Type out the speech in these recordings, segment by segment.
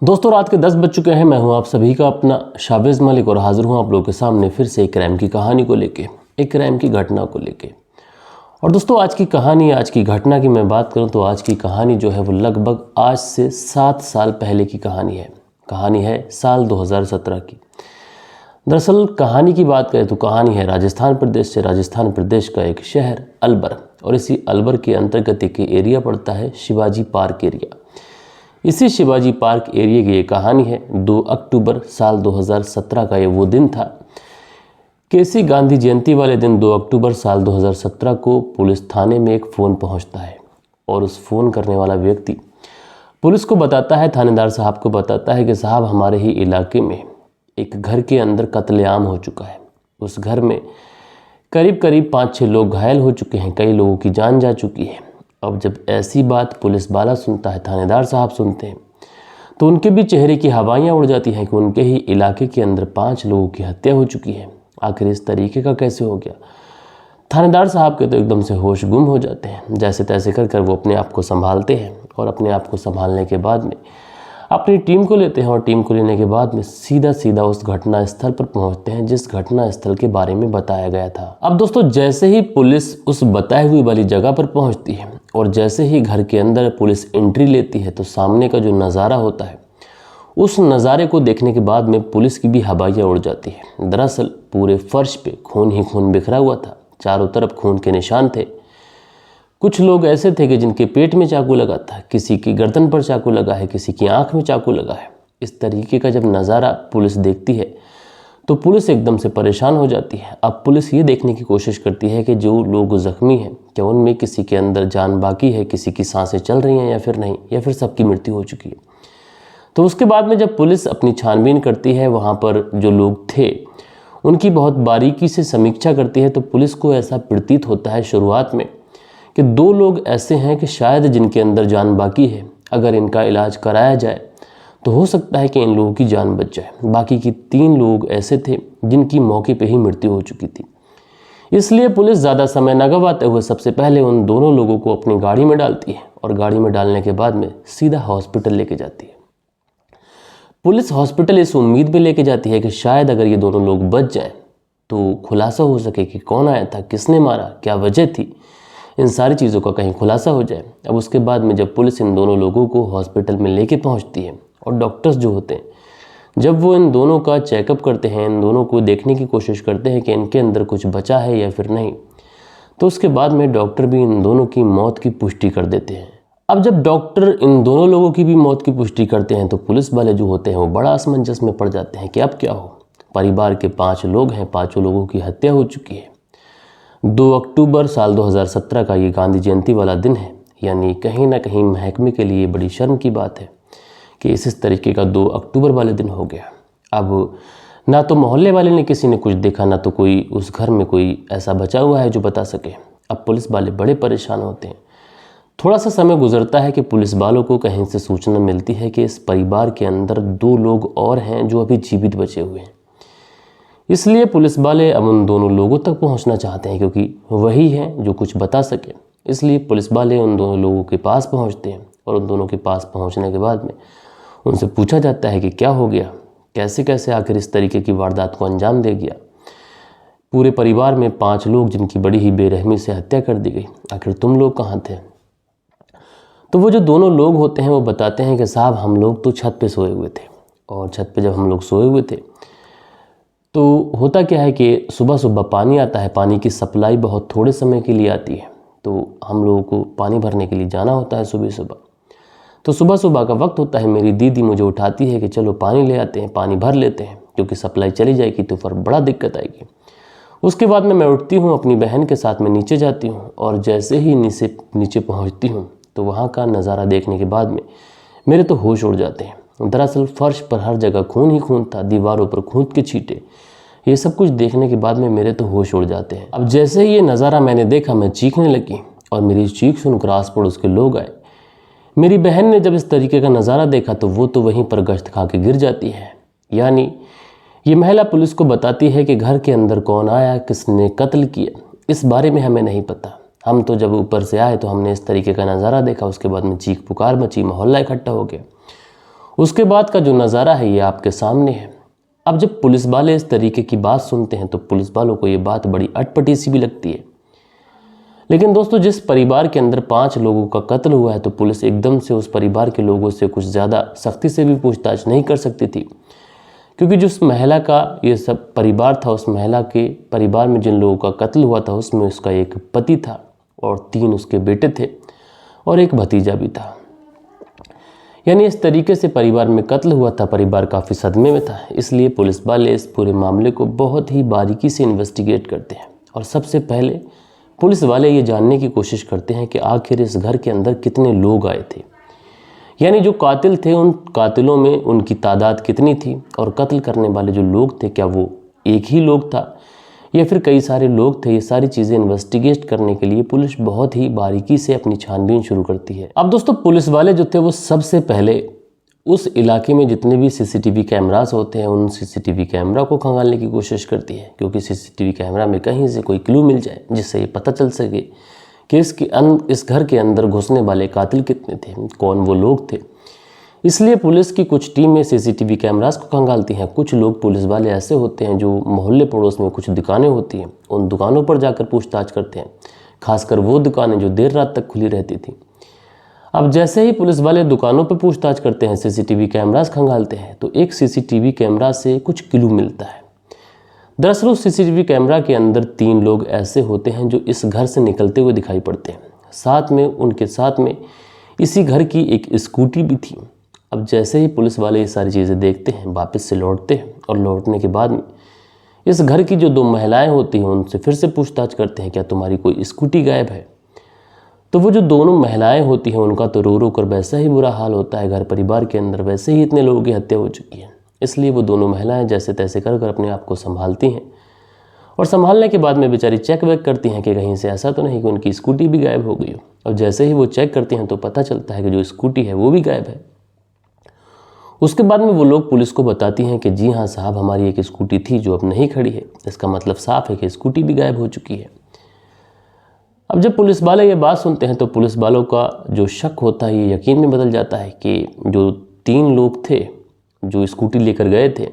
दोस्तों रात के 10 बज चुके हैं। मैं हूं आप सभी का अपना शाबिज मलिक और हाजिर हूं आप लोगों के सामने फिर से एक क्राइम की कहानी को लेके, एक क्राइम की घटना को लेके। और दोस्तों आज की घटना की मैं बात करूं तो आज की कहानी जो है वो लगभग आज से 7 साल पहले की कहानी है। कहानी है साल 2017 की। दरअसल कहानी की बात करें तो कहानी है राजस्थान प्रदेश से। राजस्थान प्रदेश का एक शहर अलवर, और इसी अलवर के अंतर्गत एक एरिया पड़ता है शिवाजी पार्क एरिया। इसी शिवाजी पार्क एरिया की ये कहानी है। 2 अक्टूबर साल 2017 का ये वो दिन था कि इसी गांधी जयंती वाले दिन 2 अक्टूबर साल 2017 को पुलिस थाने में एक फ़ोन पहुंचता है, और उस फ़ोन करने वाला व्यक्ति पुलिस को बताता है, थानेदार साहब को बताता है कि साहब हमारे ही इलाके में एक घर के अंदर कत्लेआम हो चुका है। उस घर में करीब करीब 5-6 लोग घायल हो चुके हैं, कई लोगों की जान जा चुकी है। अब जब ऐसी बात पुलिस वाला सुनता है, थानेदार साहब सुनते हैं, तो उनके भी चेहरे की हवाइयाँ उड़ जाती हैं कि उनके ही इलाके के अंदर 5 लोगों की हत्या हो चुकी है। आखिर इस तरीके का कैसे हो गया? थानेदार साहब के तो एकदम से होश गुम हो जाते हैं। जैसे तैसे कर वो अपने आप को संभालते हैं, और अपने आप को संभालने के बाद में अपनी टीम को लेते हैं, और टीम को लेने के बाद में सीधा उस घटना स्थल पर पहुंचते हैं जिस घटना स्थल के बारे में बताया गया था। अब दोस्तों जैसे ही पुलिस उस बताई हुई वाली जगह पर पहुंचती है और जैसे ही घर के अंदर पुलिस एंट्री लेती है, तो सामने का जो नज़ारा होता है उस नज़ारे को देखने के बाद में पुलिस की भी हवाइयाँ उड़ जाती है। दरअसल पूरे फर्श पे खून ही खून बिखरा हुआ था, चारों तरफ खून के निशान थे। कुछ लोग ऐसे थे कि जिनके पेट में चाकू लगा था, किसी की गर्दन पर चाकू लगा है, किसी की आंख में चाकू लगा है। इस तरीके का जब नज़ारा पुलिस देखती है तो पुलिस एकदम से परेशान हो जाती है। अब पुलिस ये देखने की कोशिश करती है कि जो लोग ज़ख्मी हैं क्या उनमें किसी के अंदर जान बाकी है, किसी की सांसें चल रही हैं या फिर नहीं, या फिर सबकी मृत्यु हो चुकी है। तो उसके बाद में जब पुलिस अपनी छानबीन करती है, वहाँ पर जो लोग थे उनकी बहुत बारीकी से समीक्षा करती है, तो पुलिस को ऐसा प्रतीत होता है शुरुआत में कि 2 लोग ऐसे हैं कि शायद जिनके अंदर जान बाकी है। अगर इनका इलाज कराया जाए तो हो सकता है कि इन लोगों की जान बच जाए। बाकी की 3 लोग ऐसे थे जिनकी मौके पे ही मृत्यु हो चुकी थी। इसलिए पुलिस ज़्यादा समय न गंवाते हुए सबसे पहले उन दोनों लोगों को अपनी गाड़ी में डालती है, और गाड़ी में डालने के बाद में सीधा हॉस्पिटल लेके जाती है। पुलिस हॉस्पिटल इस उम्मीद में लेके जाती है कि शायद अगर ये दोनों लोग बच जाएं तो खुलासा हो सके कि कौन आया था, किसने मारा, क्या वजह थी, इन सारी चीज़ों का कहीं खुलासा हो जाए। अब उसके बाद में जब पुलिस इन दोनों लोगों को हॉस्पिटल में लेके पहुंचती है, और डॉक्टर्स जो होते हैं जब वो इन दोनों का चेकअप करते हैं, इन दोनों को देखने की कोशिश करते हैं कि इनके अंदर कुछ बचा है या फिर नहीं, तो उसके बाद में डॉक्टर भी इन दोनों की मौत की पुष्टि कर देते हैं। अब जब डॉक्टर इन दोनों लोगों की भी मौत की पुष्टि करते हैं तो पुलिस वाले जो होते हैं वो बड़ा असमंजस में पड़ जाते हैं कि अब क्या हो। परिवार के 5 लोग हैं, 5 लोगों की हत्या हो चुकी है। 2 अक्टूबर साल 2017 का ये गांधी जयंती वाला दिन है, यानी कहीं ना कहीं महकमे के लिए बड़ी शर्म की बात है कि इस तरीके का 2 अक्टूबर वाले दिन हो गया। अब ना तो मोहल्ले वाले ने किसी ने कुछ देखा, ना तो कोई उस घर में कोई ऐसा बचा हुआ है जो बता सके। अब पुलिस वाले बड़े परेशान होते हैं। थोड़ा सा समय गुजरता है कि पुलिस वालों को कहीं से सूचना मिलती है कि इस परिवार के अंदर 2 लोग और हैं जो अभी जीवित बचे हुए हैं। इसलिए पुलिस वाले अब उन दोनों लोगों तक पहुंचना चाहते हैं, क्योंकि वही हैं जो कुछ बता सके। इसलिए पुलिस वाले उन दोनों लोगों के पास पहुंचते हैं, और उन दोनों के पास पहुंचने के बाद में उनसे पूछा जाता है कि क्या हो गया, कैसे कैसे आखिर इस तरीके की वारदात को अंजाम दे गया। पूरे परिवार में 5 लोग जिनकी बड़ी ही बेरहमी से हत्या कर दी गई, आखिर तुम लोग कहाँ थे? तो वो जो दोनों लोग होते हैं वो बताते हैं कि साहब हम लोग तो छत पे सोए हुए थे, और छत पे जब हम लोग सोए हुए थे तो होता क्या है कि सुबह सुबह पानी आता है, पानी की सप्लाई बहुत थोड़े समय के लिए आती है, तो हम लोगों को पानी भरने के लिए जाना होता है सुबह सुबह। तो सुबह सुबह का वक्त होता है, मेरी दीदी मुझे उठाती है कि चलो पानी ले आते हैं, पानी भर लेते हैं, क्योंकि सप्लाई चली जाएगी तो फिर बड़ा दिक्कत आएगी। उसके बाद में मैं उठती हूँ, अपनी बहन के साथ में नीचे जाती हूँ, और जैसे ही नीचे पहुँचती हूँ तो वहाँ का नज़ारा देखने के बाद में मेरे तो होश उड़ जाते हैं। दरअसल फर्श पर हर जगह खून ही खून था, दीवारों पर खून के छींटे। ये सब कुछ देखने के बाद में मेरे तो होश उड़ जाते हैं। अब जैसे ही ये नज़ारा मैंने देखा, मैं चीखने लगी, और मेरी चीख सुनकर आस पड़ोस के लोग आए। मेरी बहन ने जब इस तरीके का नज़ारा देखा तो वो तो वहीं पर गश्त खा के गिर जाती है। यानी ये महिला पुलिस को बताती है कि घर के अंदर कौन आया, किसने कत्ल किया, इस बारे में हमें नहीं पता। हम तो जब ऊपर से आए तो हमने इस तरीके का नज़ारा देखा, उसके बाद में चीख पुकार मची, मोहल्ला इकट्ठा हो गया। उसके बाद का जो नज़ारा है ये आपके सामने है। अब जब पुलिस वाले इस तरीके की बात सुनते हैं तो पुलिस वालों को ये बात बड़ी अटपटी सी भी लगती है। लेकिन दोस्तों, जिस परिवार के अंदर 5 लोगों का कत्ल हुआ है तो पुलिस एकदम से उस परिवार के लोगों से कुछ ज़्यादा सख्ती से भी पूछताछ नहीं कर सकती थी, क्योंकि जिस महिला का ये सब परिवार था, उस महिला के परिवार में जिन लोगों का कत्ल हुआ था उसमें उसका एक पति था और 3 उसके बेटे थे और एक भतीजा भी था। यानी इस तरीके से परिवार में कत्ल हुआ था, परिवार काफ़ी सदमे में था। इसलिए पुलिस वाले इस पूरे मामले को बहुत ही बारीकी से इन्वेस्टिगेट करते हैं और सबसे पहले पुलिस वाले ये जानने की कोशिश करते हैं कि आखिर इस घर के अंदर कितने लोग आए थे, यानी जो कातिल थे उन कातिलों में उनकी तादाद कितनी थी और कत्ल करने वाले जो लोग थे क्या वो एक ही लोग था या फिर कई सारे लोग थे। ये सारी चीज़ें इन्वेस्टिगेट करने के लिए पुलिस बहुत ही बारीकी से अपनी छानबीन शुरू करती है। अब दोस्तों, पुलिस वाले जो थे वो सबसे पहले उस इलाके में जितने भी सीसीटीवी कैमरास होते हैं उन सीसीटीवी कैमरा को खंगालने की कोशिश करती है, क्योंकि सीसीटीवी कैमरा में कहीं से कोई क्लू मिल जाए जिससे ये पता चल सके कि इस घर के अंदर घुसने वाले कातिल कितने थे, कौन वो लोग थे। इसलिए पुलिस की कुछ टीमें सीसीटीवी कैमरास को खंगालती हैं। कुछ लोग पुलिस वाले ऐसे होते हैं जो मोहल्ले पड़ोस में कुछ दुकानें होती हैं उन दुकानों पर जाकर पूछताछ करते हैं, खासकर वो दुकानें जो देर रात तक खुली रहती थी। अब जैसे ही पुलिस वाले दुकानों पर पूछताछ करते हैं, सीसीटीवी कैमरास खंगालते हैं, तो एक सीसीटीवी कैमरा से कुछ क्लू मिलता है। दरअसल उस सीसीटीवी कैमरा के अंदर 3 लोग ऐसे होते हैं जो इस घर से निकलते हुए दिखाई पड़ते हैं। साथ में उनके साथ में इसी घर की एक स्कूटी भी थी। अब जैसे ही पुलिस वाले ये सारी चीज़ें देखते हैं, वापस से लौटते हैं और लौटने के बाद में इस घर की जो 2 महिलाएं होती हैं उनसे फिर से पूछताछ करते हैं, क्या तुम्हारी कोई स्कूटी गायब है। तो वो जो दोनों महिलाएं होती हैं उनका तो रो रो कर वैसा ही बुरा हाल होता है, घर परिवार के अंदर वैसे ही इतने लोगों की हत्या हो चुकी है। इसलिए वो दोनों महिलाएं जैसे तैसे कर कर अपने आप को संभालती हैं और संभालने के बाद में बेचारी चेक वेक करती हैं कि कहीं से ऐसा तो नहीं कि उनकी स्कूटी भी गायब हो गई हो। और जैसे ही वो चेक करती हैं तो पता चलता है कि जो स्कूटी है वो भी गायब है। उसके बाद में वो लोग पुलिस को बताती हैं कि जी हाँ साहब, हमारी एक स्कूटी थी जो अब नहीं खड़ी है। इसका मतलब साफ है कि स्कूटी भी गायब हो चुकी है। अब जब पुलिस वाले ये बात सुनते हैं तो पुलिस वालों का जो शक होता है ये यकीन में बदल जाता है कि जो 3 लोग थे जो स्कूटी लेकर गए थे,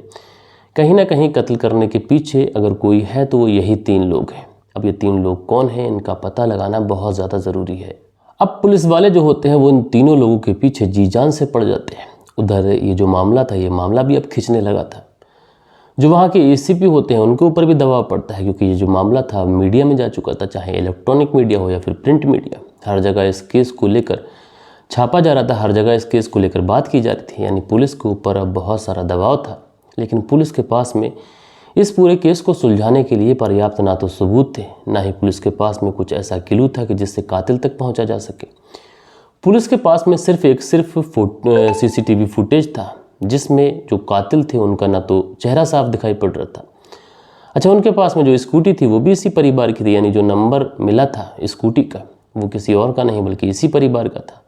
कहीं ना कहीं कत्ल करने के पीछे अगर कोई है तो वो यही 3 लोग हैं। अब ये 3 लोग कौन हैं, इनका पता लगाना बहुत ज़्यादा ज़रूरी है। अब पुलिस वाले जो होते हैं वो इन तीनों लोगों के पीछे जी जान से पड़ जाते हैं। उधर ये जो मामला था, ये मामला भी अब खिंचने लगा था। जो वहाँ के एसीपी होते हैं उनके ऊपर भी दबाव पड़ता है, क्योंकि ये जो मामला था मीडिया में जा चुका था, चाहे इलेक्ट्रॉनिक मीडिया हो या फिर प्रिंट मीडिया, हर जगह इस केस को लेकर छापा जा रहा था, हर जगह इस केस को लेकर बात की जा रही थी। यानी पुलिस के ऊपर अब बहुत सारा दबाव था। लेकिन पुलिस के पास में इस पूरे केस को सुलझाने के लिए पर्याप्त ना तो सबूत थे, ना ही पुलिस के पास में कुछ ऐसा क्लू था कि जिससे कातिल तक पहुंचा जा सके। पुलिस के पास में सिर्फ सीसीटीवी फुटेज था जिसमें जो कातिल थे उनका ना तो चेहरा साफ दिखाई पड़ रहा था। अच्छा, उनके पास में जो स्कूटी थी वो भी इसी परिवार की थी, यानी जो नंबर मिला था स्कूटी का वो किसी और का नहीं बल्कि इसी परिवार का था।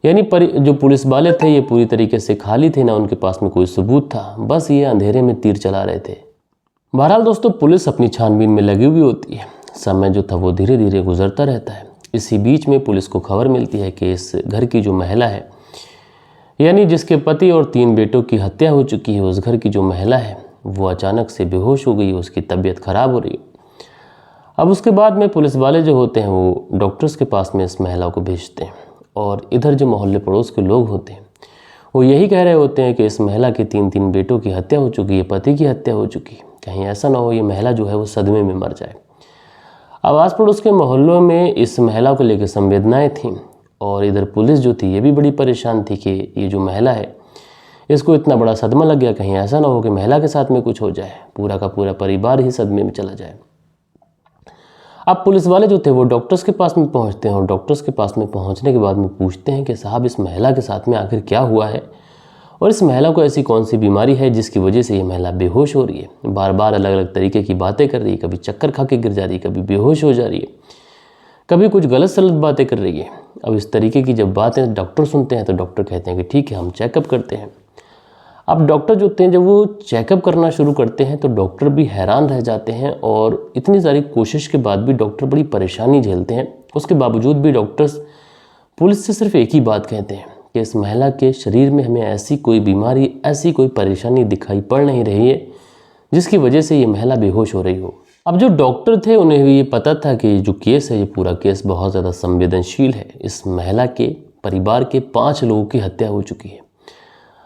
यानी जो पुलिस वाले थे ये पूरी तरीके से खाली थे, ना उनके पास में कोई सबूत था, बस ये अंधेरे में तीर चला रहे थे। बहरहाल दोस्तों, पुलिस अपनी छानबीन में लगी हुई होती है। समय जो था वो धीरे धीरे गुजरता रहता है। इसी बीच में पुलिस को खबर मिलती है कि इस घर की जो महिला है, यानी जिसके पति और 3 बेटों की हत्या हो चुकी है, उस घर की जो महिला है वो अचानक से बेहोश हो गई, उसकी तबीयत खराब हो रही है। अब उसके बाद में पुलिस वाले जो होते हैं वो डॉक्टर्स के पास में इस महिला को भेजते हैं और इधर जो मोहल्ले पड़ोस के लोग होते हैं वो यही कह रहे होते हैं कि इस महिला के 3 बेटों की हत्या हो चुकी है, पति की हत्या हो चुकी है, कहीं ऐसा ना हो ये महिला जो है वो सदमे में मर जाए। अब आस पड़ोस के मोहल्लों में इस महिला को लेकर संवेदनाएं थीं और इधर पुलिस जो थी ये भी बड़ी परेशान थी कि ये जो महिला है इसको इतना बड़ा सदमा लग गया, कहीं ऐसा ना हो कि महिला के साथ में कुछ हो जाए, पूरा का पूरा परिवार ही सदमे में चला जाए। अब पुलिस वाले जो थे वो डॉक्टर्स के पास में पहुंचते हैं और डॉक्टर्स के पास में पहुंचने के बाद में पूछते हैं कि साहब इस महिला के साथ में आखिर क्या हुआ है और इस महिला को ऐसी कौन सी बीमारी है जिसकी वजह से ये महिला बेहोश हो रही है, बार बार अलग अलग तरीके की बातें कर रही है, कभी चक्कर खा के गिर जा रही है, कभी बेहोश हो जा रही है, कभी कुछ गलत सलत बातें कर रही है। अब इस तरीके की जब बातें डॉक्टर सुनते हैं तो डॉक्टर कहते हैं कि ठीक है हम चेकअप करते हैं। अब डॉक्टर जो होते हैं जब वो चेकअप करना शुरू करते हैं तो डॉक्टर भी हैरान रह जाते हैं और इतनी सारी कोशिश के बाद भी डॉक्टर बड़ी परेशानी झेलते हैं। उसके बावजूद भी डॉक्टर्स पुलिस से सिर्फ एक ही बात कहते हैं कि इस महिला के शरीर में हमें ऐसी कोई बीमारी, ऐसी कोई परेशानी दिखाई पड़ नहीं रही है जिसकी वजह से ये महिला बेहोश हो रही हो। अब जो डॉक्टर थे उन्हें भी ये पता था कि जो केस है, ये पूरा केस बहुत ज़्यादा संवेदनशील है। इस महिला के परिवार के 5 लोगों की हत्या हो चुकी है।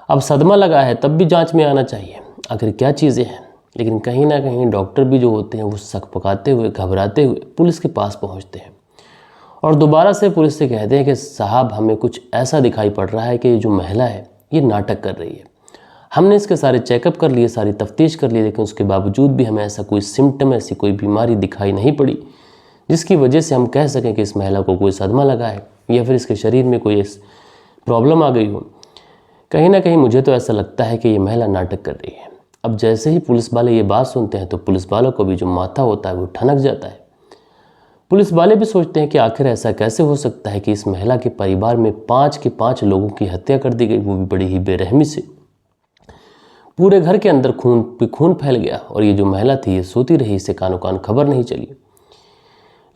अब सदमा लगा है, तब भी जांच में आना चाहिए आखिर क्या चीज़ें हैं। लेकिन कहीं ना कहीं डॉक्टर भी जो होते हैं वो सकपकाते हुए, घबराते हुए पुलिस के पास पहुंचते हैं और दोबारा से पुलिस से कहते हैं कि साहब, हमें कुछ ऐसा दिखाई पड़ रहा है कि ये जो महिला है ये नाटक कर रही है। हमने इसके सारे चेकअप कर लिए, सारी तफ्तीश कर ली, लेकिन उसके बावजूद भी हमें ऐसा कोई सिम्टम, ऐसी कोई बीमारी दिखाई नहीं पड़ी जिसकी वजह से हम कह सकें कि इस महिला को कोई सदमा लगा है या फिर इसके शरीर में कोई प्रॉब्लम आ गई हो। कहीं ना कहीं मुझे तो ऐसा लगता है कि ये महिला नाटक कर रही है। अब जैसे ही पुलिस वाले ये बात सुनते हैं तो पुलिस वालों को भी जो माथा होता है वो ठनक जाता है। पुलिस वाले भी सोचते हैं कि आखिर ऐसा कैसे हो सकता है कि इस महिला के परिवार में 5 के 5 लोगों की हत्या कर दी गई, वो भी बड़ी ही बेरहमी से। पूरे घर के अंदर खून पे खून फैल गया और ये जो महिला थी ये सोती रही, इसे कानो कान खबर नहीं चली।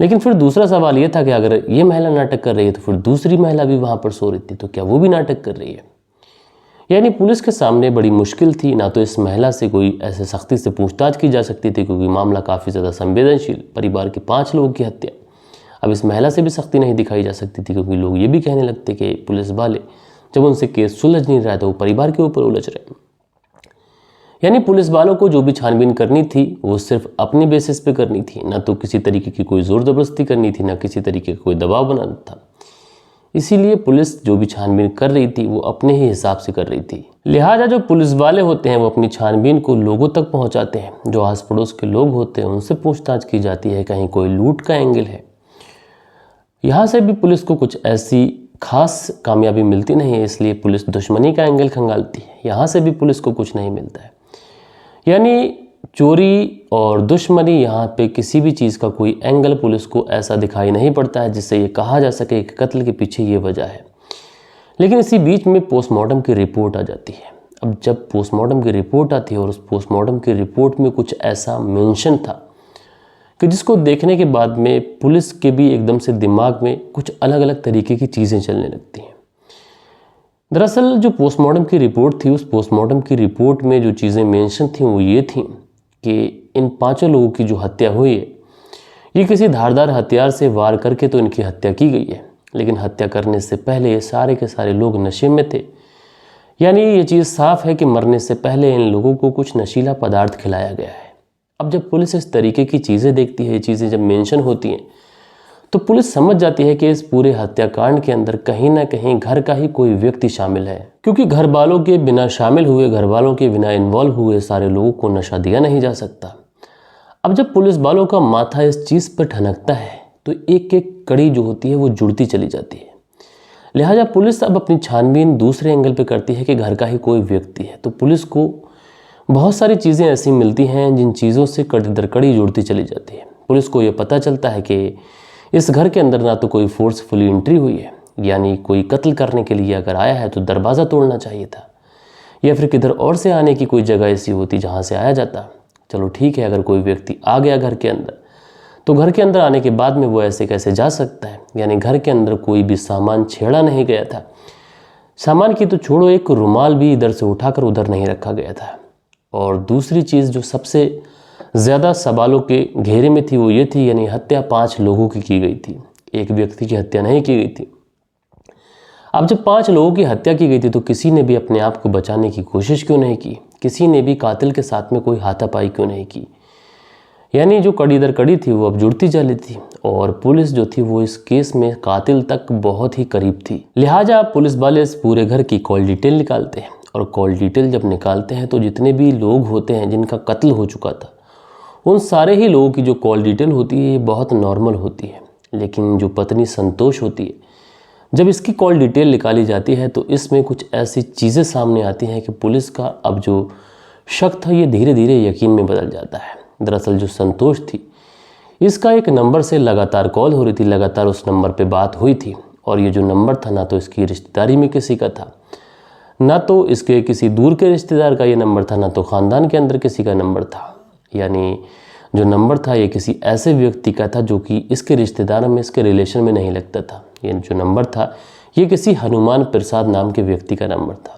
लेकिन फिर दूसरा सवाल ये था कि अगर ये महिला नाटक कर रही है तो फिर दूसरी महिला भी वहाँ पर सो रही थी, तो क्या वो भी नाटक कर रही है? यानी पुलिस के सामने बड़ी मुश्किल थी। ना तो इस महिला से कोई ऐसे सख्ती से पूछताछ की जा सकती थी क्योंकि मामला काफ़ी ज़्यादा संवेदनशील, परिवार के 5 लोगों की हत्या। अब इस महिला से भी सख्ती नहीं दिखाई जा सकती थी क्योंकि लोग ये भी कहने लगते कि पुलिस वाले जब उनसे केस सुलझ नहीं रहा तो वो परिवार के ऊपर उलझ रहे। यानी पुलिस वालों को जो भी छानबीन करनी थी वो सिर्फ अपनी बेसिस पे करनी थी, ना तो किसी तरीके की कोई ज़ोर ज़बरदस्ती करनी थी, ना किसी तरीके का कोई दबाव बनाना था। इसीलिए पुलिस जो भी छानबीन कर रही थी वो अपने ही हिसाब से कर रही थी। लिहाजा जो पुलिस वाले होते हैं वो अपनी छानबीन को लोगों तक पहुंचाते हैं। जो आस पड़ोस के लोग होते हैं उनसे पूछताछ की जाती है, कहीं कोई लूट का एंगल है। यहाँ से भी पुलिस को कुछ ऐसी खास कामयाबी मिलती नहीं है, इसलिए पुलिस दुश्मनी का एंगल खंगालती है। यहाँ से भी पुलिस को कुछ नहीं मिलता है। यानी चोरी और दुश्मनी, यहाँ पे किसी भी चीज़ का कोई एंगल पुलिस को ऐसा दिखाई नहीं पड़ता है जिससे ये कहा जा सके कि कत्ल के पीछे ये वजह है। लेकिन इसी बीच में पोस्टमार्टम की रिपोर्ट आ जाती है। अब जब पोस्टमार्टम की रिपोर्ट आती है और उस पोस्टमार्टम की रिपोर्ट में कुछ ऐसा मेंशन था कि जिसको देखने के बाद में पुलिस के भी एकदम से दिमाग में कुछ अलग अलग तरीके की चीज़ें चलने लगती हैं। दरअसल जो पोस्टमार्टम की रिपोर्ट थी, उस पोस्टमार्टम की रिपोर्ट में जो चीज़ें मेंशन थी वो ये थी कि इन 5 लोगों की जो हत्या हुई है ये किसी धारदार हथियार से वार करके तो इनकी हत्या की गई है, लेकिन हत्या करने से पहले ये सारे के सारे लोग नशे में थे। यानी ये चीज़ साफ है कि मरने से पहले इन लोगों को कुछ नशीला पदार्थ खिलाया गया है। अब जब पुलिस इस तरीके की चीज़ें देखती है, ये चीज़ें जब मेंशन होती हैं, तो पुलिस समझ जाती है कि इस पूरे हत्याकांड के अंदर कहीं ना कहीं घर का ही कोई व्यक्ति शामिल है, क्योंकि घर वालों के बिना शामिल हुए, घर वालों के बिना इन्वॉल्व हुए सारे लोगों को नशा दिया नहीं जा सकता। अब जब पुलिस वालों का माथा इस चीज़ पर ठनकता है तो एक एक कड़ी जो होती है वो जुड़ती चली जाती है। लिहाजा पुलिस अब अपनी छानबीन दूसरे एंगल पे करती है कि घर का ही कोई व्यक्ति है। तो पुलिस को बहुत सारी चीज़ें ऐसी मिलती हैं जिन चीज़ों से कड़ी दर कड़ी जुड़ती चली जाती है। पुलिस को ये पता चलता है कि इस घर के अंदर ना तो कोई फोर्सफुली एंट्री हुई है, यानी कोई कत्ल करने के लिए अगर आया है तो दरवाज़ा तोड़ना चाहिए था, या फिर किधर और से आने की कोई जगह ऐसी होती जहाँ से आया जाता। चलो ठीक है, अगर कोई व्यक्ति आ गया घर के अंदर तो घर के अंदर आने के बाद में वो ऐसे कैसे जा सकता है। यानी घर के अंदर कोई भी सामान छेड़ा नहीं गया था। सामान की तो छोड़ो, एक रुमाल भी इधर से उठाकर उधर नहीं रखा गया था। और दूसरी चीज़ जो सबसे ज़्यादा सवालों के घेरे में थी वो ये थी, यानी हत्या 5 लोगों की गई थी, एक व्यक्ति की हत्या नहीं की गई थी। अब जब 5 लोगों की हत्या की गई थी तो किसी ने भी अपने आप को बचाने की कोशिश क्यों नहीं की? किसी ने भी कातिल के साथ में कोई हाथापाई क्यों नहीं की? यानी जो कड़ी दर कड़ी थी वो अब जुड़ती चली थी और पुलिस जो थी वो इस केस में कातिल तक बहुत ही करीब थी। लिहाजा पुलिस वाले इस पूरे घर की कॉल डिटेल निकालते हैं और कॉल डिटेल जब निकालते हैं तो जितने भी लोग होते हैं जिनका कत्ल हो चुका था उन सारे ही लोगों की जो कॉल डिटेल होती है ये बहुत नॉर्मल होती है। लेकिन जो पत्नी संतोष होती है, जब इसकी कॉल डिटेल निकाली जाती है तो इसमें कुछ ऐसी चीज़ें सामने आती हैं कि पुलिस का अब जो शक था ये धीरे धीरे यकीन में बदल जाता है। दरअसल जो संतोष थी इसका एक नंबर से लगातार कॉल हो रही थी, लगातार उस नंबर पे बात हुई थी और ये जो नंबर था ना तो इसकी रिश्तेदारी में किसी का था, ना तो इसके किसी दूर के रिश्तेदार का ये नंबर था, ना तो ख़ानदान के अंदर किसी का नंबर था। यानी जो नंबर था ये किसी ऐसे व्यक्ति का था जो कि इसके रिश्तेदारों में, इसके रिलेशन में नहीं लगता था। ये जो नंबर था ये किसी हनुमान प्रसाद नाम के व्यक्ति का नंबर था।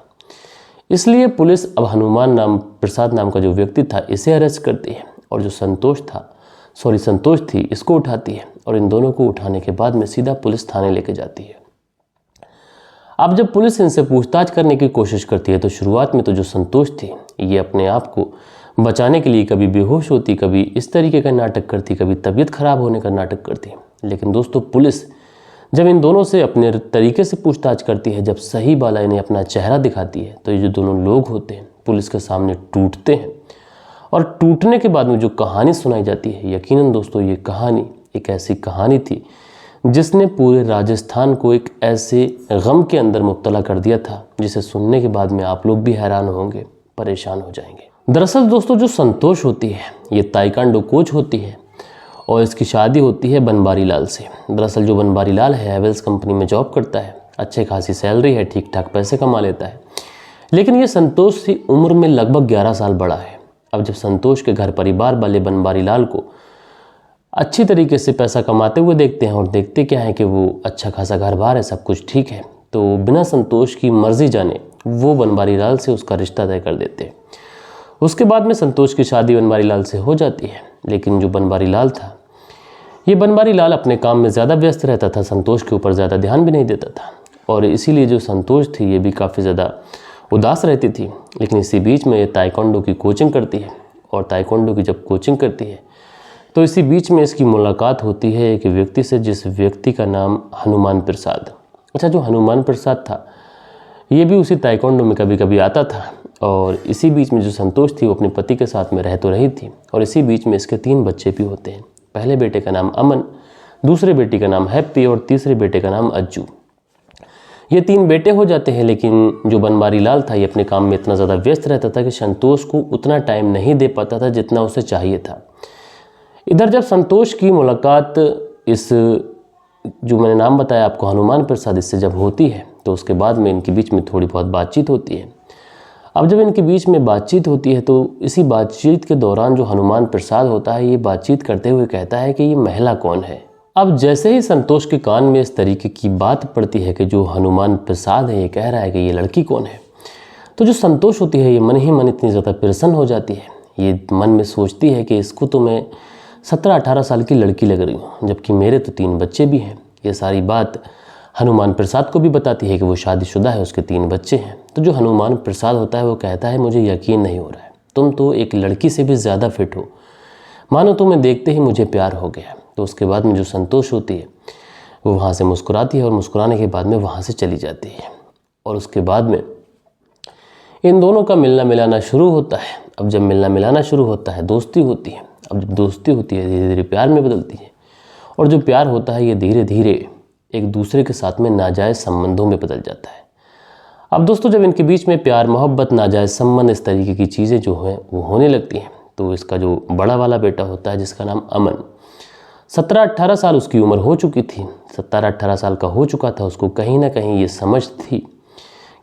इसलिए पुलिस अब हनुमान प्रसाद नाम का जो व्यक्ति था इसे अरेस्ट करती है और जो संतोष थी इसको उठाती है और इन दोनों को उठाने के बाद में सीधा पुलिस थाने लेके जाती है। अब जब पुलिस इनसे पूछताछ करने की कोशिश करती है तो शुरुआत में तो जो संतोष थी ये अपने आप को बचाने के लिए कभी बेहोश होती, कभी इस तरीके का नाटक करती, कभी तबीयत खराब होने का नाटक करती। लेकिन दोस्तों पुलिस जब इन दोनों से अपने तरीके से पूछताछ करती है, जब सही बाला इन्हें अपना चेहरा दिखाती है तो ये जो दोनों लोग होते हैं पुलिस के सामने टूटते हैं। और टूटने के बाद में जो कहानी सुनाई जाती है, यकीनन दोस्तों ये कहानी एक ऐसी कहानी थी जिसने पूरे राजस्थान को एक ऐसे गम के अंदर मुब्तला कर दिया था जिसे सुनने के बाद में आप लोग भी हैरान होंगे, परेशान हो जाएंगे। दरअसल दोस्तों जो संतोष होती है ये ताइक्वांडो कोच होती है और इसकी शादी होती है बनवारी लाल से। दरअसल जो बनवारी लाल है हैवेल्स कंपनी में जॉब करता है, अच्छे खासी सैलरी है, ठीक ठाक पैसे कमा लेता है। लेकिन ये संतोष से उम्र में लगभग 11 साल बड़ा है। अब जब संतोष के घर परिवार वाले बनवारी लाल को अच्छी तरीके से पैसा कमाते हुए देखते हैं और देखते क्या है कि वो अच्छा खासा घर बार है, सब कुछ ठीक है, तो बिना संतोष की मर्जी जाने वो बनवारी लाल से उसका रिश्ता तय कर देते हैं। उसके बाद में संतोष की शादी बनवारी लाल से हो जाती है। लेकिन जो बनवारी लाल था ये बनवारी लाल अपने काम में ज़्यादा व्यस्त रहता था, संतोष के ऊपर ज़्यादा ध्यान भी नहीं देता था और इसीलिए जो संतोष थी ये भी काफ़ी ज़्यादा उदास रहती थी। लेकिन इसी बीच में ये ताइक्वांडो की कोचिंग करती है और ताइक्वांडो की जब कोचिंग करती है तो इसी बीच में इसकी मुलाकात होती है एक व्यक्ति से, जिस व्यक्ति का नाम हनुमान प्रसाद। अच्छा, जो हनुमान प्रसाद था ये भी उसी ताइक्वांडो में कभी कभी आता था और इसी बीच में जो संतोष थी वो अपने पति के साथ में रह तो रही थी और इसी बीच में इसके 3 बच्चे भी होते हैं। पहले बेटे का नाम अमन, दूसरे बेटे का नाम हैप्पी और तीसरे बेटे का नाम अज्जू। ये 3 बेटे हो जाते हैं। लेकिन जो बनवारी लाल था ये अपने काम में इतना ज़्यादा व्यस्त रहता था कि संतोष को उतना टाइम नहीं दे पाता था जितना उसे चाहिए था। इधर जब संतोष की मुलाकात इस जो मैंने नाम बताया आपको हनुमान प्रसाद इससे जब होती है तो उसके बाद में इनके बीच में थोड़ी बहुत बातचीत होती है। अब जब इनके बीच में बातचीत होती है तो इसी बातचीत के दौरान जो हनुमान प्रसाद होता है ये बातचीत करते हुए कहता है कि ये महिला कौन है। अब जैसे ही संतोष के कान में इस तरीके की बात पड़ती है कि जो हनुमान प्रसाद है ये कह रहा है कि ये लड़की कौन है, तो जो संतोष होती है ये मन ही मन इतनी ज़्यादा प्रसन्न हो जाती है। ये मन में सोचती है कि इसको तो मैं 17-18 साल की लड़की लग रही हूँ, जबकि मेरे तो 3 बच्चे भी हैं। ये सारी बात हनुमान प्रसाद को भी बताती है कि वो शादीशुदा है, उसके 3 बच्चे हैं। तो जो हनुमान प्रसाद होता है वो कहता है मुझे यकीन नहीं हो रहा है, तुम तो एक लड़की से भी ज़्यादा फिट हो, मानो तुम्हें देखते ही मुझे प्यार हो गया। तो उसके बाद में जो संतोष होती है वो वहाँ से मुस्कुराती है और मुस्कुराने के बाद में वहाँ से चली जाती है। और उसके बाद में इन दोनों का मिलना मिलाना शुरू होता है। अब जब मिलना मिलाना शुरू होता है दोस्ती होती है। अब जब दोस्ती होती है धीरे धीरे प्यार में बदलती है और जो प्यार होता है ये धीरे धीरे एक दूसरे के साथ में नाजायज़ संबंधों में बदल जाता है। अब दोस्तों जब इनके बीच में प्यार मोहब्बत नाजायज़ संबंध इस तरीके की चीज़ें जो हैं वो होने लगती हैं तो इसका जो बड़ा वाला बेटा होता है जिसका नाम अमन, 17-18 साल उसकी उम्र हो चुकी थी, 17-18 साल का हो चुका था। उसको कहीं ना कहीं ये समझ थी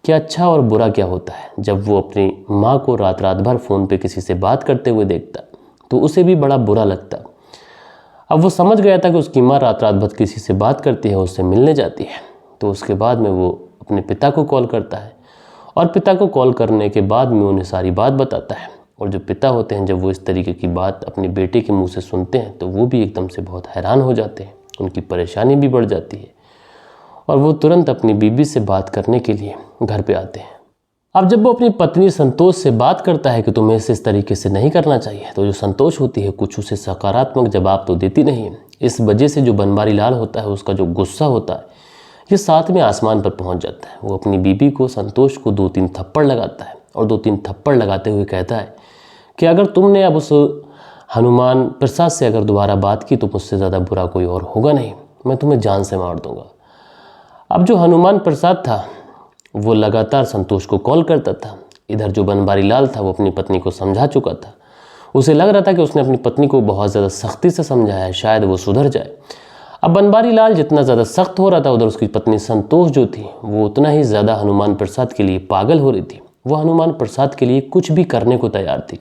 कि अच्छा और बुरा क्या होता है। जब वो अपनी माँ को रात रात भर फ़ोन पे किसी से बात करते हुए देखता तो उसे भी बड़ा बुरा लगता। अब वो समझ गया था कि उसकी माँ रात रात भर किसी से बात करती है, उससे मिलने जाती है। तो उसके बाद में वो अपने पिता को कॉल करता है और पिता को कॉल करने के बाद में उन्हें सारी बात बताता है। और जो पिता होते हैं जब वो इस तरीके की बात अपने बेटे के मुंह से सुनते हैं तो वो भी एकदम से बहुत हैरान हो जाते हैं, उनकी परेशानी भी बढ़ जाती है और वो तुरंत अपनी बीबी से बात करने के लिए घर पे आते हैं। अब जब वो अपनी पत्नी संतोष से बात करता है कि तुम्हें इस तरीके से नहीं करना चाहिए तो जो संतोष होती है कुछ उसे सकारात्मक जवाब तो देती नहीं है। इस वजह से जो बनवारी लाल होता है उसका जो गुस्सा होता है ये 7वें आसमान पर पहुंच जाता है। वो अपनी बीबी को संतोष को 2-3 थप्पड़ लगाता है और 2-3 थप्पड़ लगाते हुए कहता है कि अगर तुमने अब उस हनुमान प्रसाद से अगर दोबारा बात की तो मुझसे ज़्यादा बुरा कोई और होगा नहीं, मैं तुम्हें जान से मार दूंगा। अब जो हनुमान प्रसाद था वो लगातार संतोष को कॉल करता था। इधर जो बनवारी लाल था वो अपनी पत्नी को समझा चुका था। उसे लग रहा था कि उसने अपनी पत्नी को बहुत ज़्यादा सख्ती से समझाया है, शायद वो सुधर जाए। अब बनवारी लाल जितना ज़्यादा सख्त हो रहा था उधर उसकी पत्नी संतोष जो थी वो उतना ही ज़्यादा हनुमान प्रसाद के लिए पागल हो रही थी। वो हनुमान प्रसाद के लिए कुछ भी करने को तैयार थी।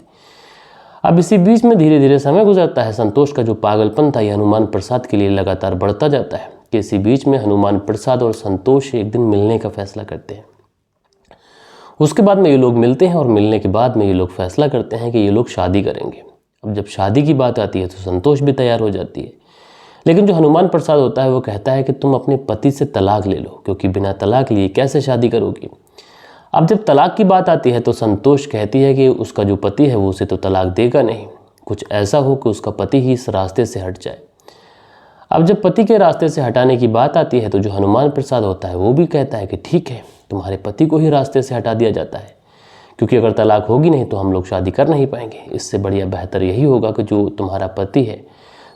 अब इसी बीच में धीरे धीरे समय गुजरता है। संतोष का जो पागलपन था ये हनुमान प्रसाद के लिए लगातार बढ़ता जाता है। कि इसी बीच में हनुमान प्रसाद और संतोष एक दिन मिलने का फैसला करते हैं। उसके बाद में ये लोग मिलते हैं और मिलने के बाद में ये लोग फैसला करते हैं कि ये लोग शादी करेंगे। अब जब शादी की बात आती है तो संतोष भी तैयार हो जाती है, लेकिन जो हनुमान प्रसाद होता है वो कहता है कि तुम अपने पति से तलाक ले लो, क्योंकि बिना तलाक लिए कैसे शादी करोगी। अब जब तलाक की बात आती है तो संतोष कहती है कि उसका जो पति है वो उसे तो तलाक देगा नहीं, कुछ ऐसा हो कि उसका पति ही इस रास्ते से हट जाए। अब जब पति के रास्ते से हटाने की बात आती है तो जो हनुमान प्रसाद होता है वो भी कहता है कि ठीक है, तुम्हारे पति को ही रास्ते से हटा दिया जाता है, क्योंकि अगर तलाक होगी नहीं तो हम लोग शादी कर नहीं पाएंगे। इससे बढ़िया बेहतर यही होगा कि जो तुम्हारा पति है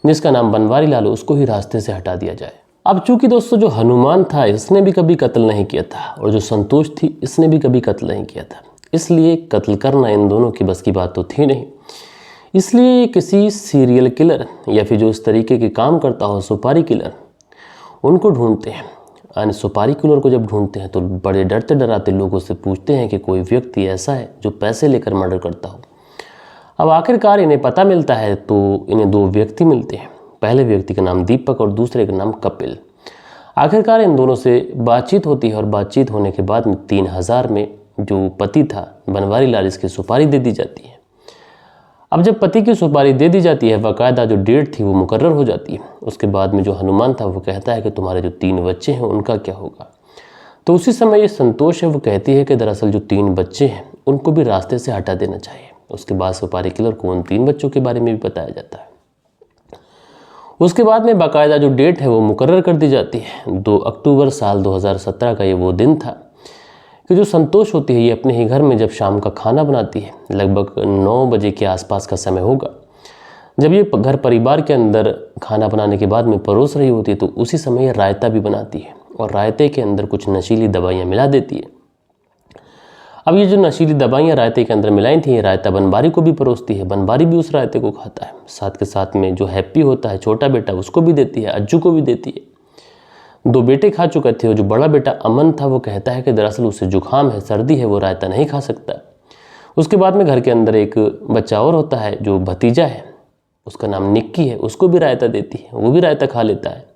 जिसका नाम बनवारी लाल हो उसको ही रास्ते से हटा दिया जाए। अब चूंकि दोस्तों जो हनुमान था इसने भी कभी कत्ल नहीं किया था और जो संतोष थी इसने भी कभी कत्ल नहीं किया था, इसलिए कत्ल करना इन दोनों की बस की बात तो थी नहीं। इसलिए किसी सीरियल किलर या फिर जो इस तरीके के काम करता हो सुपारी किलर, उनको ढूंढते हैं। यानी सुपारी किलर को जब ढूंढते हैं तो बड़े डरते डराते लोगों से पूछते हैं कि कोई व्यक्ति ऐसा है जो पैसे लेकर मर्डर करता हो। अब आखिरकार इन्हें पता मिलता है तो इन्हें दो व्यक्ति मिलते हैं। पहले व्यक्ति का नाम दीपक और दूसरे का नाम कपिल। आखिरकार इन दोनों से बातचीत होती है और बातचीत होने के बाद में 3000 में जो पति था बनवारी लाल इसकी सुपारी दे दी जाती है। अब जब पति की सुपारी दे दी जाती है, बाकायदा जो डेट थी वो मुकर्रर हो जाती है। उसके बाद में जो हनुमान था वो कहता है कि तुम्हारे जो 3 बच्चे हैं उनका क्या होगा। तो उसी समय ये संतोष है वो कहती है कि दरअसल जो 3 बच्चे हैं उनको भी रास्ते से हटा देना चाहिए। उसके बाद सुपारी किलर को उन 3 बच्चों के बारे में भी बताया जाता है। उसके बाद में बाकायदा जो डेट है वो मुकर्रर कर दी जाती है। 2 अक्टूबर साल 2017 का ये वो दिन था कि जो संतोष होती है ये अपने ही घर में जब शाम का खाना बनाती है, लगभग 9 बजे के आसपास का समय होगा, जब ये घर परिवार के अंदर खाना बनाने के बाद में परोस रही होती है तो उसी समय ये रायता भी बनाती है और रायते के अंदर कुछ नशीली दवाइयाँ मिला देती है। अब ये जो नशीली दवाइयाँ रायते के अंदर मिलाई थी, ये रायता बनवारी को भी परोसती है। बनवारी भी उस रायते को खाता है। साथ के साथ में जो हैप्पी होता है छोटा बेटा उसको भी देती है, अज्जू को भी देती है। 2 बेटे खा चुके थे और जो बड़ा बेटा अमन था वो कहता है कि दरअसल उसे जुकाम है, सर्दी है, वो रायता नहीं खा सकता। उसके बाद में घर के अंदर एक बच्चा और होता है जो भतीजा है, उसका नाम निक्की है, उसको भी रायता देती है, वो भी रायता खा लेता है।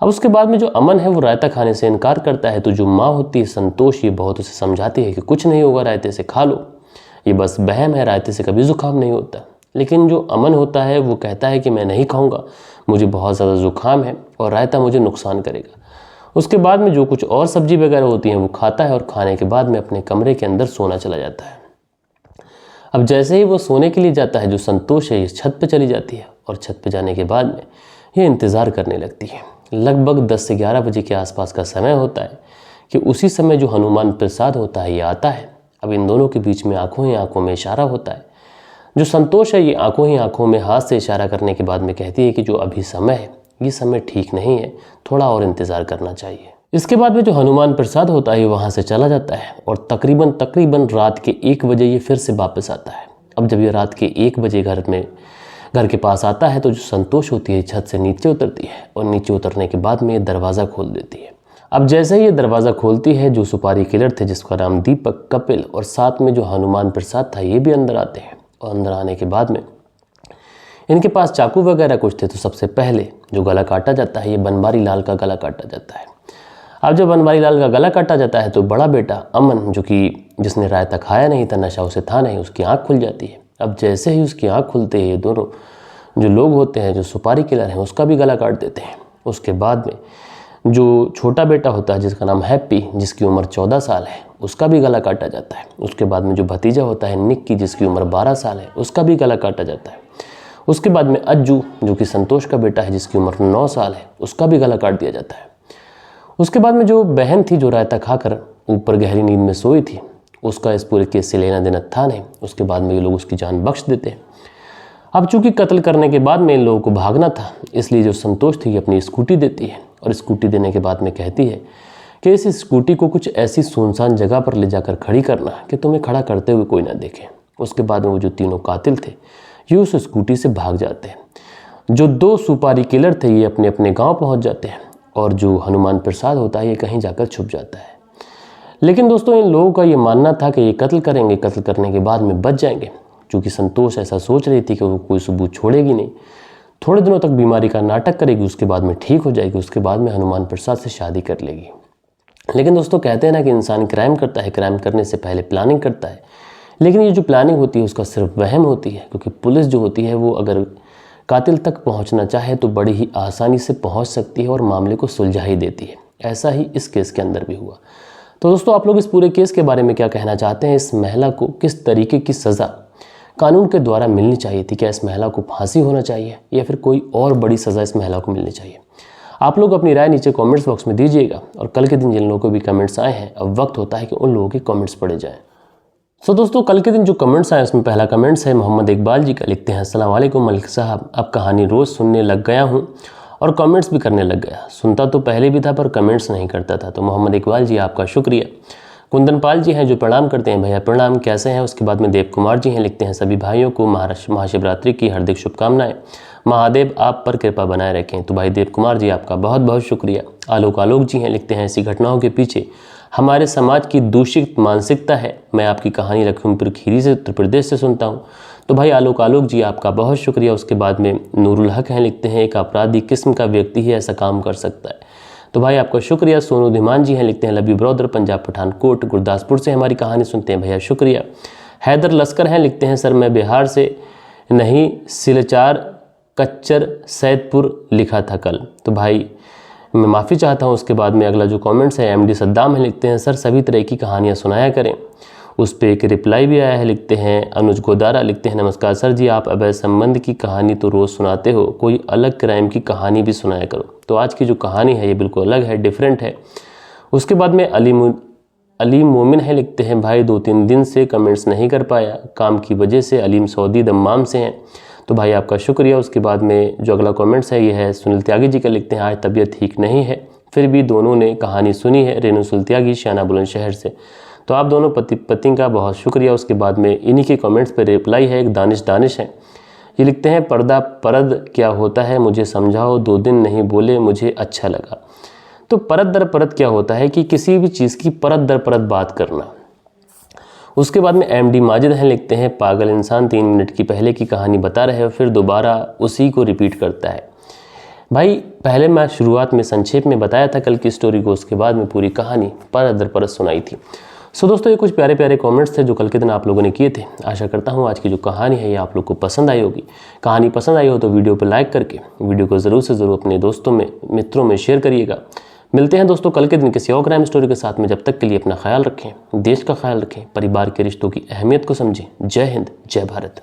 अब उसके बाद में जो अमन है वो रायता खाने से इनकार करता है। तो जो माँ होती है संतोष ये बहुत उसे समझाती है कि कुछ नहीं होगा, रायते से खा लो, ये बस वहम है, रायते से कभी जुकाम नहीं होता। लेकिन जो अमन होता है वो कहता है कि मैं नहीं खाऊंगा, मुझे बहुत ज़्यादा जुकाम है और रायता मुझे नुकसान करेगा। उसके बाद में जो कुछ और सब्जी वगैरह होती हैं वो खाता है और खाने के बाद में अपने कमरे के अंदर सोना चला जाता है। अब जैसे ही वो सोने के लिए जाता है, जो संतोष है ये छत पे चली जाती है और छत पे जाने के बाद में ये इंतज़ार करने लगती है। लगभग 10 से 11 बजे के आसपास का समय होता है कि उसी समय जो हनुमान प्रसाद होता है ये आता है। अब इन दोनों के बीच में आंखों ही आंखों में इशारा होता है। जो संतोष है ये आंखों ही आंखों में हाथ से इशारा करने के बाद में कहती है कि जो अभी समय है ये समय ठीक नहीं है, थोड़ा और इंतज़ार करना चाहिए। इसके बाद में जो हनुमान प्रसाद होता है वहाँ से चला जाता है और तकरीबन रात के 1 बजे ये फिर से वापस आता है। अब जब ये रात के 1 बजे घर के पास आता है तो जो संतोष होती है छत से नीचे उतरती है और नीचे उतरने के बाद में ये दरवाज़ा खोल देती है। अब जैसे ही ये दरवाज़ा खोलती है, जो सुपारी किलर थे जिसका नाम दीपक, कपिल और साथ में जो हनुमान प्रसाद था ये भी अंदर आते हैं। और अंदर आने के बाद में इनके पास चाकू वगैरह कुछ थे। तो सबसे पहले जो गला काटा जाता है ये बनवारी लाल का गला काटा जाता है। अब जब बनवारी लाल का गला काटा जाता है तो बड़ा बेटा अमन, जो कि जिसने रायता खाया नहीं था, नशा उसे था नहीं, उसकी आँख खुल जाती है। अब जैसे ही उसकी आँख खुलते ही ये दोनों जो लोग होते हैं, जो सुपारी किलर हैं, उसका भी गला काट देते हैं। उसके बाद में जो छोटा बेटा होता है जिसका नाम हैप्पी, जिसकी उम्र 14 साल है, उसका भी गला काटा जाता है। उसके बाद में जो भतीजा होता है निक्की, जिसकी उम्र 12 साल है, उसका भी गला काटा जाता है। उसके बाद में अज्जू, जो कि संतोष का बेटा है, जिसकी उम्र 9 साल है, उसका भी गला काट दिया जाता है। उसके बाद में जो बहन थी जो रायता खाकर ऊपर गहरी नींद में सोई थी, उसका इस पूरे केस से लेना देना था नहीं। उसके बाद में ये लोग उसकी जान बख्श देते हैं। अब चूंकि कत्ल करने के बाद में इन लोगों को भागना था, इसलिए जो संतोष थी अपनी स्कूटी देती है और स्कूटी देने के बाद में कहती है कि इस स्कूटी को कुछ ऐसी सुनसान जगह पर ले जाकर खड़ी करना कि तुम्हें खड़ा करते हुए कोई ना देखे। उसके बाद में वो जो तीनों कातिल थे ये उस स्कूटी से भाग जाते हैं। जो 2 सुपारी किलर थे ये अपने अपने गाँव पहुँच जाते हैं और जो हनुमान प्रसाद होता है ये कहीं जाकर छुप जाता है। लेकिन दोस्तों इन लोगों का ये मानना था कि ये कत्ल करेंगे, कत्ल करने के बाद में बच जाएंगे। चूँकि संतोष ऐसा सोच रही थी कि वो कोई सबूत छोड़ेगी नहीं, थोड़े दिनों तक बीमारी का नाटक करेगी, उसके बाद में ठीक हो जाएगी, उसके बाद में हनुमान प्रसाद से शादी कर लेगी। लेकिन दोस्तों कहते हैं ना कि इंसान क्राइम करता है, क्राइम करने से पहले प्लानिंग करता है, लेकिन ये जो प्लानिंग होती है उसका सिर्फ वहम होती है, क्योंकि पुलिस जो होती है वो अगर कातिल तक पहुंचना चाहे तो बड़ी ही आसानी से पहुंच सकती है और मामले को सुलझा ही देती है। ऐसा ही इस केस के अंदर भी हुआ। तो दोस्तों आप लोग इस पूरे केस के बारे में क्या कहना चाहते हैं? इस महिला को किस तरीके की सज़ा कानून के द्वारा मिलनी चाहिए थी? क्या इस महिला को फांसी होना चाहिए या फिर कोई और बड़ी सज़ा इस महिला को मिलनी चाहिए? आप लोग अपनी राय नीचे कमेंट्स बॉक्स में दीजिएगा। और कल के दिन जिन लोगों को भी कमेंट्स आए हैं, अब वक्त होता है कि उन लोगों के कमेंट्स पढ़े जाएं। सो दोस्तों कल के दिन जो कमेंट्स आए उसमें पहला कमेंट्स है मोहम्मद इकबाल जी का। लिखते हैं अस्सलाम वालेकुम मलिक साहब, अब कहानी रोज़ सुनने लग गया हूँ और कमेंट्स भी करने लग गया। सुनता तो पहले भी था पर कमेंट्स नहीं करता था। तो मोहम्मद इकबाल जी आपका शुक्रिया। कुंदन पाल जी हैं जो प्रणाम करते हैं, भैया प्रणाम, कैसे हैं? उसके बाद में देव कुमार जी हैं, लिखते हैं सभी भाइयों को महाशिवरात्रि की हार्दिक शुभकामनाएं, महादेव आप पर कृपा बनाए रखें। तो भाई देव कुमार जी आपका बहुत बहुत शुक्रिया। आलोक जी हैं, लिखते हैं ऐसी घटनाओं के पीछे हमारे समाज की दूषित मानसिकता है। मैं आपकी कहानी लखीमपुर खीरी से उत्तर प्रदेश से सुनता हूँ। तो भाई आलोक जी आपका बहुत शुक्रिया। उसके बाद में नूरुल हक हैं, लिखते हैं एक अपराधी किस्म का व्यक्ति ही ऐसा काम कर सकता है। तो भाई आपका शुक्रिया। सोनू धीमान जी हैं, लिखते हैं love you brother, Punjab Pathankot Gurdaspur से हमारी कहानी सुनते हैं, भैया शुक्रिया। हैदर लस्कर हैं, लिखते हैं सर मैं बिहार से नहीं सिलचार कच्चर सैदपुर लिखा था कल। तो भाई मैं माफ़ी चाहता हूँ। उसके बाद में अगला जो कमेंट्स है एमडी सद्दाम है, लिखते हैं सर सभी तरह की कहानियाँ सुनाया करें। उस पर एक रिप्लाई भी आया है, लिखते हैं अनुज गोदारा, लिखते हैं नमस्कार सर जी, आप अवैध संबंध की कहानी तो रोज़ सुनाते हो, कोई अलग क्राइम की कहानी भी सुनाया करो। तो आज की जो कहानी है ये बिल्कुल अलग है, डिफरेंट है। उसके बाद में अली मोमिन है, लिखते हैं भाई 2-3 दिन से कमेंट्स नहीं कर पाया काम की वजह से, अलीम सऊदी दम्माम से हैं। तो भाई आपका शुक्रिया। उसके बाद में जो अगला कमेंट्स है ये है सुनील त्यागी जी का, लिखते हैं आज तबीयत ठीक नहीं है, फिर भी दोनों ने कहानी सुनी है। रेणु सुनील त्यागी शाना बुलंदशहर से। तो आप दोनों पति का बहुत शुक्रिया। उसके बाद में इन्हीं के कमेंट्स पर रिप्लाई है एक दानिश है, ये लिखते हैं पर्दा परद क्या होता है मुझे समझाओ, 2 दिन नहीं बोले मुझे अच्छा लगा। तो परत दर परत क्या होता है कि किसी भी चीज़ की परत दर परत बात करना। उसके बाद में एमडी माजिद हैं, लिखते हैं पागल इंसान 3 मिनट की पहले की कहानी बता रहे हो फिर दोबारा उसी को रिपीट करता है। भाई पहले मैं शुरुआत में संक्षेप में बताया था कल की स्टोरी को, उसके बाद में पूरी कहानी परत दर परत सुनाई थी। सो दोस्तों ये कुछ प्यारे प्यारे कमेंट्स थे जो कल के दिन आप लोगों ने किए थे। आशा करता हूँ आज की जो कहानी है ये आप लोग को पसंद आई होगी। कहानी पसंद आई हो तो वीडियो पर लाइक करके वीडियो को ज़रूर से ज़रूर अपने दोस्तों में मित्रों में शेयर करिएगा। मिलते हैं दोस्तों कल के दिन किसी और क्राइम स्टोरी के साथ में। जब तक के लिए अपना ख्याल रखें, देश का ख्याल रखें, परिवार के रिश्तों की अहमियत को समझें। जय हिंद, जय भारत।